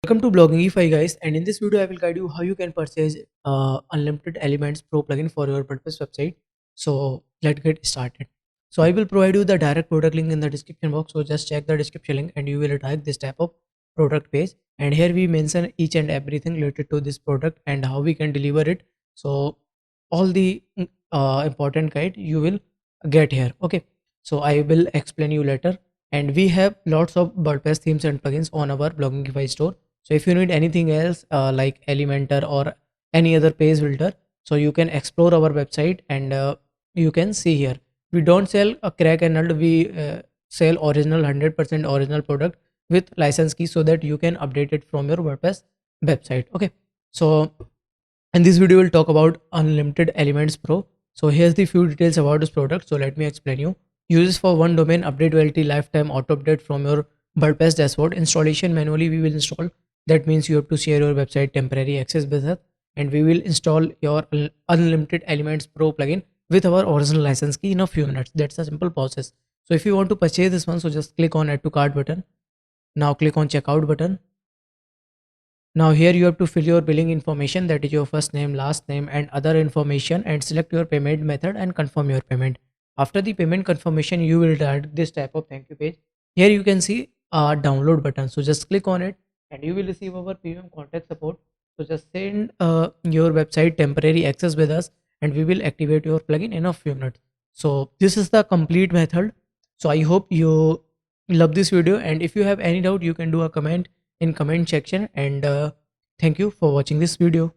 Welcome to Bloggingify guys, and in this video I will guide you how you can purchase Unlimited Elements Pro plugin for your WordPress website. So let's get started. So I will provide you the direct product link in the description box. So just check the description link and you will attract this type of product page. And here we mention each and everything related to this product and how we can deliver it. So all the important guide you will get here. Okay. So I will explain you later. And we have lots of WordPress themes and plugins on our Bloggingify store. So if you need anything else like Elementor or any other page filter, so you can explore our website and you can see here. We don't sell a crack and nut. We sell original 100% original product with license key so that you can update it from your WordPress website. Okay. So in this video we'll talk about Unlimited Elements Pro. So here's the few details about this product. So let me explain you. Uses for one domain, updatability, lifetime auto update from your WordPress dashboard. Installation manually we will install. That means you have to share your website temporary access with us, and we will install your Unlimited Elements Pro plugin with our original license key in a few minutes. That's a simple process. So if you want to purchase this one, so just click on add to cart button. Now click on checkout button. Now here you have to fill your billing information, that is your first name, last name and other information, and select your payment method and confirm your payment. After the payment confirmation, you will get this type of thank you page. Here you can see a download button. So just click on it and you will receive our premium contact support. So just send your website temporary access with us and we will activate your plugin in a few minutes. So this is the complete method. So I hope you love this video, and if you have any doubt you can do a comment in comment section, and thank you for watching this video.